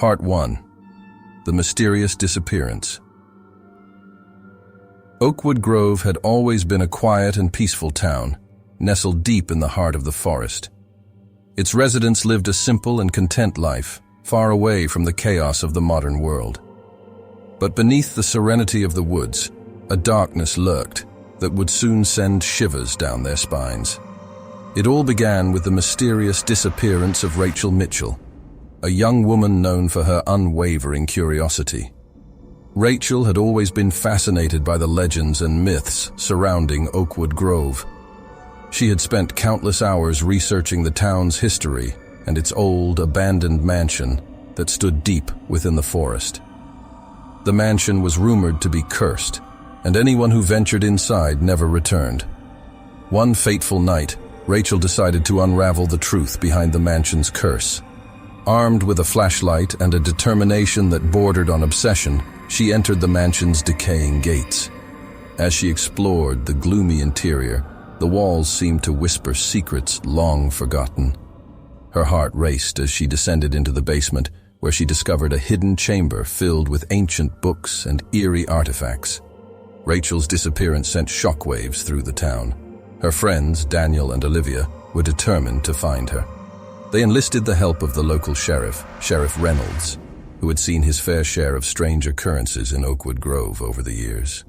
Part 1. The Mysterious Disappearance. Oakwood Grove had always been a quiet and peaceful town, nestled deep in the heart of the forest. Its residents lived a simple and content life, far away from the chaos of the modern world. But beneath the serenity of the woods, a darkness lurked that would soon send shivers down their spines. It all began with the mysterious disappearance of Rachel Mitchell, a young woman known for her unwavering curiosity. Rachel had always been fascinated by the legends and myths surrounding Oakwood Grove. She had spent countless hours researching the town's history and its old, abandoned mansion that stood deep within the forest. The mansion was rumored to be cursed, and anyone who ventured inside never returned. One fateful night, Rachel decided to unravel the truth behind the mansion's curse. Armed with a flashlight and a determination that bordered on obsession, she entered the mansion's decaying gates. As she explored the gloomy interior, the walls seemed to whisper secrets long forgotten. Her heart raced as she descended into the basement, where she discovered a hidden chamber filled with ancient books and eerie artifacts. Rachel's disappearance sent shockwaves through the town. Her friends, Daniel and Olivia, were determined to find her. They enlisted the help of the local sheriff, Sheriff Reynolds, who had seen his fair share of strange occurrences in Oakwood Grove over the years.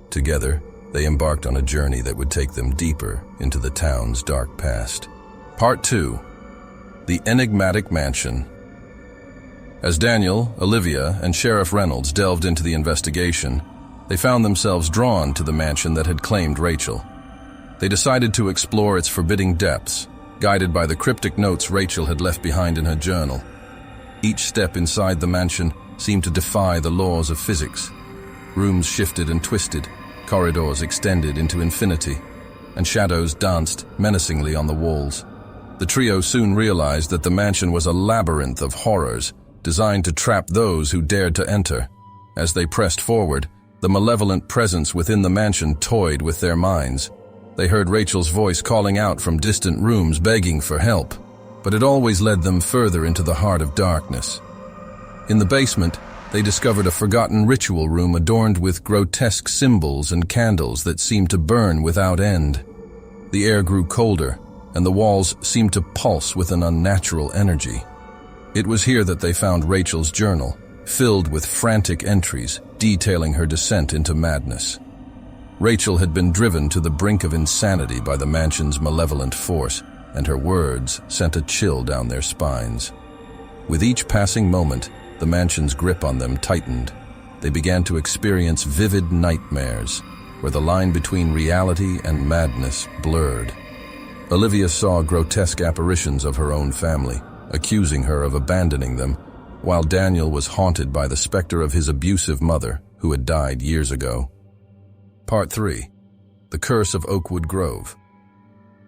Together, they embarked on a journey that would take them deeper into the town's dark past. Part 2. The Enigmatic Mansion. As Daniel, Olivia, and Sheriff Reynolds delved into the investigation, they found themselves drawn to the mansion that had claimed Rachel. They decided to explore its forbidding depths, guided by the cryptic notes Rachel had left behind in her journal. Each step inside the mansion seemed to defy the laws of physics. Rooms shifted and twisted, corridors extended into infinity, and shadows danced menacingly on the walls. The trio soon realized that the mansion was a labyrinth of horrors designed to trap those who dared to enter. As they pressed forward, the malevolent presence within the mansion toyed with their minds. They heard Rachel's voice calling out from distant rooms, begging for help, but it always led them further into the heart of darkness. In the basement, they discovered a forgotten ritual room adorned with grotesque symbols and candles that seemed to burn without end. The air grew colder, and the walls seemed to pulse with an unnatural energy. It was here that they found Rachel's journal, filled with frantic entries detailing her descent into madness. Rachel had been driven to the brink of insanity by the mansion's malevolent force, and her words sent a chill down their spines. With each passing moment, the mansion's grip on them tightened. They began to experience vivid nightmares, where the line between reality and madness blurred. Olivia saw grotesque apparitions of her own family, accusing her of abandoning them, while Daniel was haunted by the specter of his abusive mother, who had died years ago. Part 3. The Curse of Oakwood Grove.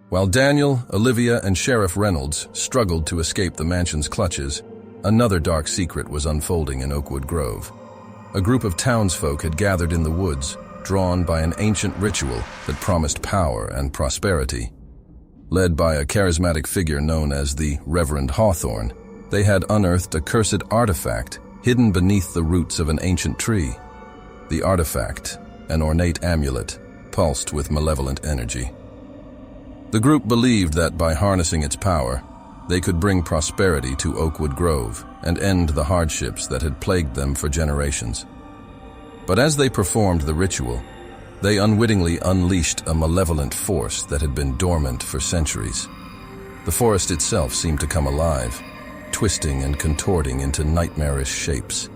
While Daniel, Olivia, and Sheriff Reynolds struggled to escape the mansion's clutches, another dark secret was unfolding in Oakwood Grove. A group of townsfolk had gathered in the woods, drawn by an ancient ritual that promised power and prosperity. Led by a charismatic figure known as the Reverend Hawthorne, they had unearthed a cursed artifact hidden beneath the roots of an ancient tree. The artifact, an ornate amulet, pulsed with malevolent energy. The group believed that by harnessing its power, they could bring prosperity to Oakwood Grove and end the hardships that had plagued them for generations. But as they performed the ritual, they unwittingly unleashed a malevolent force that had been dormant for centuries. The forest itself seemed to come alive, twisting and contorting into nightmarish shapes.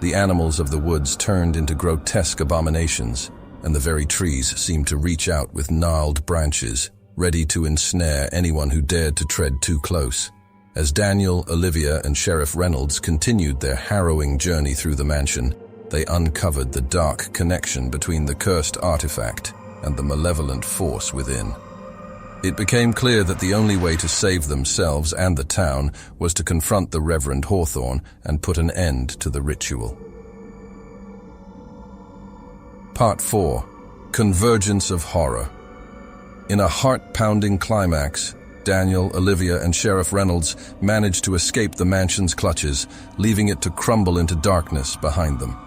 The animals of the woods turned into grotesque abominations, and the very trees seemed to reach out with gnarled branches, ready to ensnare anyone who dared to tread too close. As Daniel, Olivia, and Sheriff Reynolds continued their harrowing journey through the mansion, they uncovered the dark connection between the cursed artifact and the malevolent force within. It became clear that the only way to save themselves and the town was to confront the Reverend Hawthorne and put an end to the ritual. Part 4. Convergence of Horror. In a heart-pounding climax, Daniel, Olivia, and Sheriff Reynolds managed to escape the mansion's clutches, leaving it to crumble into darkness behind them.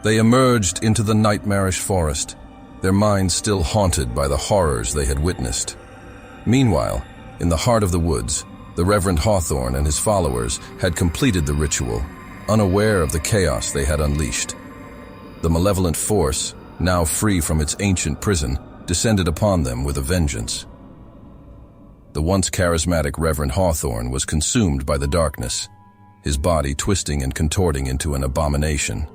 They emerged into the nightmarish forest, their minds still haunted by the horrors they had witnessed. Meanwhile, in the heart of the woods, the Reverend Hawthorne and his followers had completed the ritual, unaware of the chaos they had unleashed. The malevolent force, now free from its ancient prison, descended upon them with a vengeance. The once charismatic Reverend Hawthorne was consumed by the darkness, his body twisting and contorting into an abomination.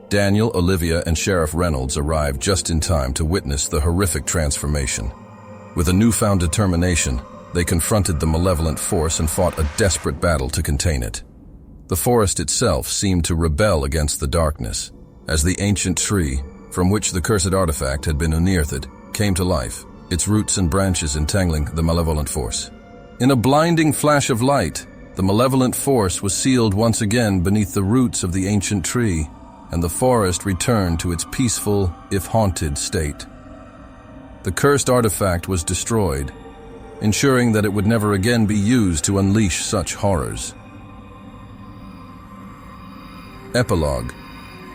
Daniel, Olivia, and Sheriff Reynolds arrived just in time to witness the horrific transformation. With a newfound determination, they confronted the malevolent force and fought a desperate battle to contain it. The forest itself seemed to rebel against the darkness, as the ancient tree, from which the cursed artifact had been unearthed, came to life, its roots and branches entangling the malevolent force. In a blinding flash of light, the malevolent force was sealed once again beneath the roots of the ancient tree, and the forest returned to its peaceful, if haunted, state. The cursed artifact was destroyed, ensuring that it would never again be used to unleash such horrors. Epilogue: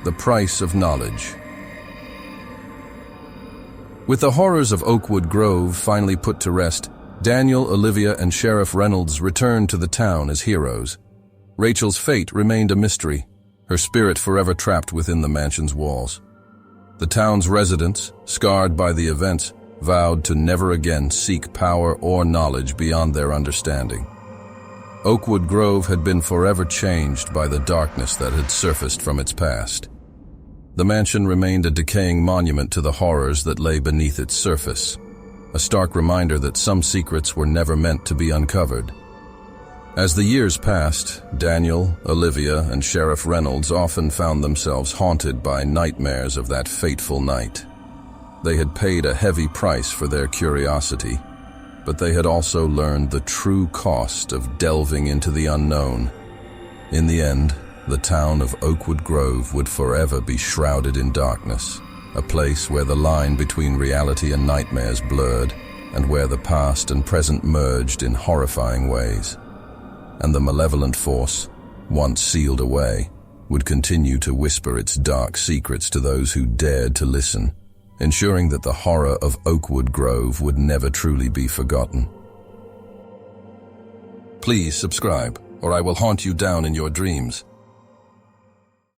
The Price of Knowledge. With the horrors of Oakwood Grove finally put to rest, Daniel, Olivia, and Sheriff Reynolds returned to the town as heroes. Rachel's fate remained a mystery, her spirit forever trapped within the mansion's walls. The town's residents, scarred by the events, vowed to never again seek power or knowledge beyond their understanding. Oakwood Grove had been forever changed by the darkness that had surfaced from its past. The mansion remained a decaying monument to the horrors that lay beneath its surface, a stark reminder that some secrets were never meant to be uncovered. As the years passed, Daniel, Olivia, and Sheriff Reynolds often found themselves haunted by nightmares of that fateful night. They had paid a heavy price for their curiosity, but they had also learned the true cost of delving into the unknown. In the end, the town of Oakwood Grove would forever be shrouded in darkness, a place where the line between reality and nightmares blurred, and where the past and present merged in horrifying ways. And the malevolent force, once sealed away, would continue to whisper its dark secrets to those who dared to listen, ensuring that the horror of Oakwood Grove would never truly be forgotten. Please subscribe, or I will haunt you down in your dreams.